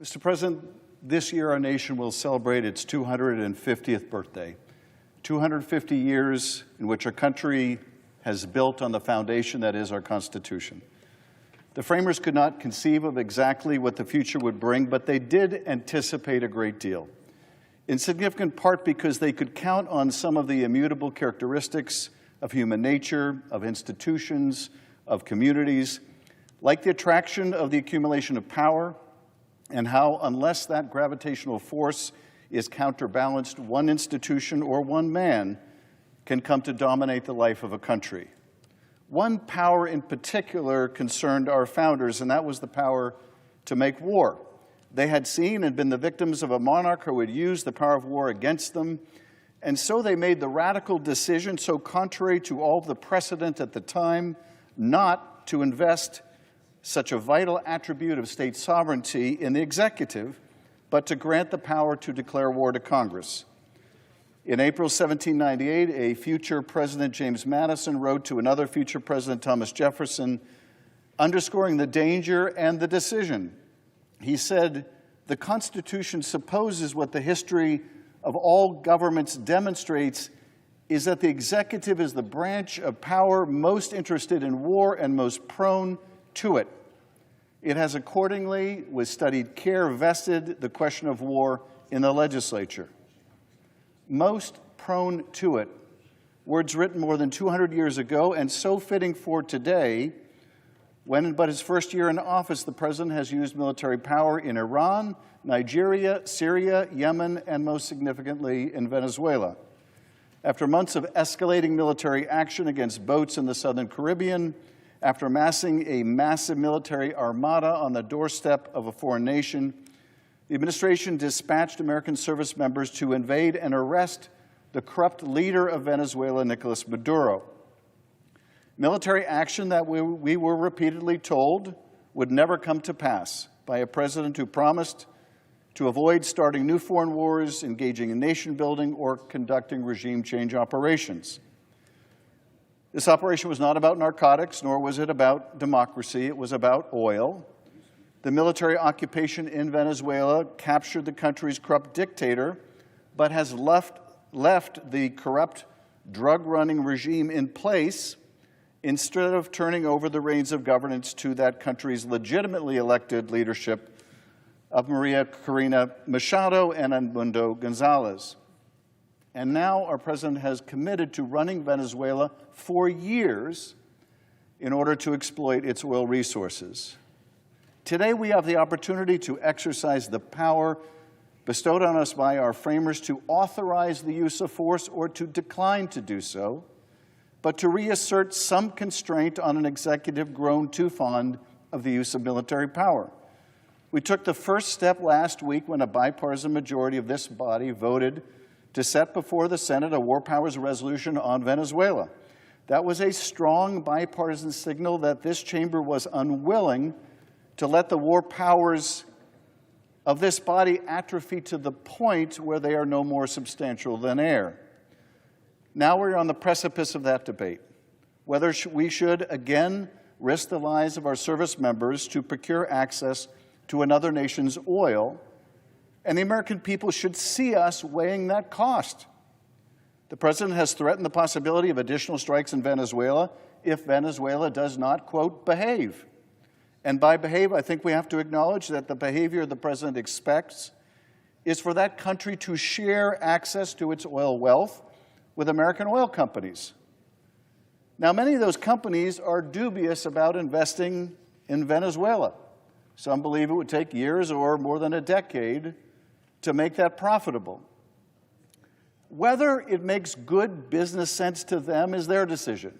Mr. President, this year our nation will celebrate its 250th birthday. 250 years in which our country has built on the foundation that is our Constitution. The framers could not conceive of exactly what the future would bring, but they did anticipate a great deal, in significant part because they could count on some of the immutable characteristics of human nature, of institutions, of communities, like the attraction of the accumulation of power, and how, unless that gravitational force is counterbalanced, one institution or one man can come to dominate the life of a country. One power in particular concerned our founders, and that was the power to make war. They had seen and been the victims of a monarch who had used the power of war against them, and so they made the radical decision, so contrary to all the precedent at the time, not to invest such a vital attribute of state sovereignty in the executive, but to grant the power to declare war to Congress. In April 1798, a future President, James Madison, wrote to another future President, Thomas Jefferson, underscoring the danger and the decision. He said, "The Constitution supposes what the history of all governments demonstrates is that the executive is the branch of power most interested in war and most prone to it. It has accordingly, with studied care, vested the question of war in the legislature." Most prone to it. Words written more than 200 years ago and so fitting for today, when in but his first year in office, the President has used military power in Iran, Nigeria, Syria, Yemen, and most significantly in Venezuela. After months of escalating military action against boats in the Southern Caribbean, after amassing a massive military armada on the doorstep of a foreign nation, the administration dispatched American service members to invade and arrest the corrupt leader of Venezuela, Nicolas Maduro. Military action that we were repeatedly told would never come to pass by a president who promised to avoid starting new foreign wars, engaging in nation building, or conducting regime change operations. This operation was not about narcotics, nor was it about democracy. It was about oil. The military occupation in Venezuela captured the country's corrupt dictator, but has left the corrupt, drug-running regime in place instead of turning over the reins of governance to that country's legitimately elected leadership of Maria Corina Machado and Edmundo Gonzalez. And now our president has committed to running Venezuela for years in order to exploit its oil resources. Today we have the opportunity to exercise the power bestowed on us by our framers to authorize the use of force or to decline to do so, but to reassert some constraint on an executive grown too fond of the use of military power. We took the first step last week when a bipartisan majority of this body voted to set before the Senate a war powers resolution on Venezuela. That was a strong bipartisan signal that this chamber was unwilling to let the war powers of this body atrophy to the point where they are no more substantial than air. Now we're on the precipice of that debate, whether we should again risk the lives of our service members to procure access to another nation's oil, and the American people should see us weighing that cost. The President has threatened the possibility of additional strikes in Venezuela if Venezuela does not, quote, behave. And by behave, I think we have to acknowledge that the behavior the President expects is for that country to share access to its oil wealth with American oil companies. Now, many of those companies are dubious about investing in Venezuela. Some believe it would take years or more than a decade to make that profitable. Whether it makes good business sense to them is their decision.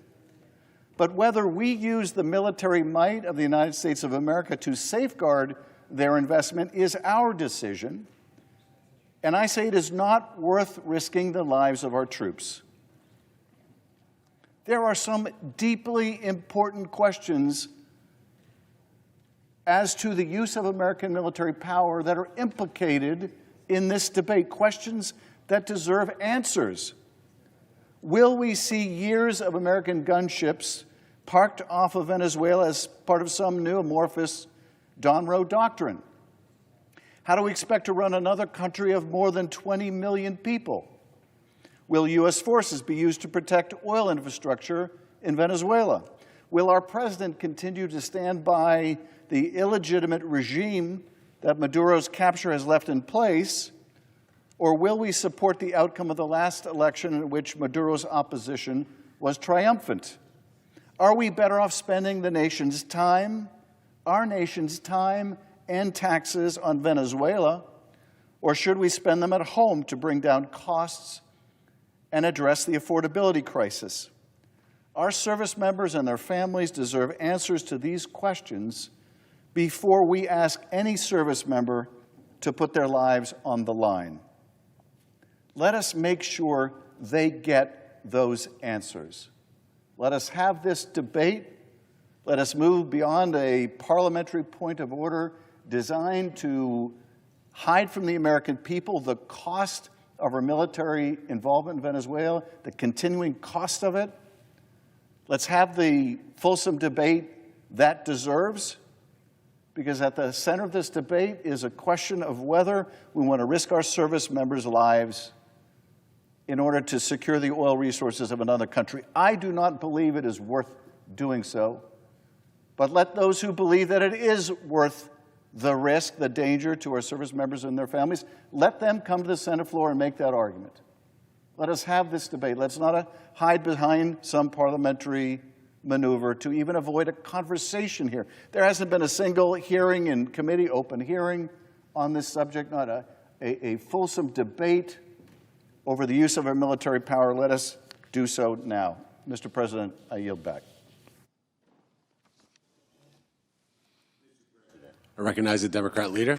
But whether we use the military might of the United States of America to safeguard their investment is our decision. And I say it is not worth risking the lives of our troops. There are some deeply important questions as to the use of American military power that are implicated in this debate, questions that deserve answers. Will we see years of American gunships parked off of Venezuela as part of some new amorphous Dawn Road doctrine? How do we expect to run another country of more than 20 million people? Will U.S. forces be used to protect oil infrastructure in Venezuela? Will our president continue to stand by the illegitimate regime that Maduro's capture has left in place? Or will we support the outcome of the last election in which Maduro's opposition was triumphant? Are we better off spending the nation's time, our nation's time and taxes on Venezuela, or should we spend them at home to bring down costs and address the affordability crisis? Our service members and their families deserve answers to these questions before we ask any service member to put their lives on the line. Let us make sure they get those answers. Let us have this debate. Let us move beyond a parliamentary point of order designed to hide from the American people the cost of our military involvement in Venezuela, the continuing cost of it. Let's have the fulsome debate that deserves, because at the center of this debate is a question of whether we want to risk our service members' lives in order to secure the oil resources of another country. I do not believe it is worth doing so, but let those who believe that it is worth the risk, the danger to our service members and their families, let them come to the Senate floor and make that argument. Let us have this debate. Let's not hide behind some parliamentary maneuver to even avoid a conversation here. There hasn't been a single hearing in committee, open hearing on this subject, not a fulsome debate over the use of our military power. Let us do so now. Mr. President, I yield back. I recognize the Democrat leader.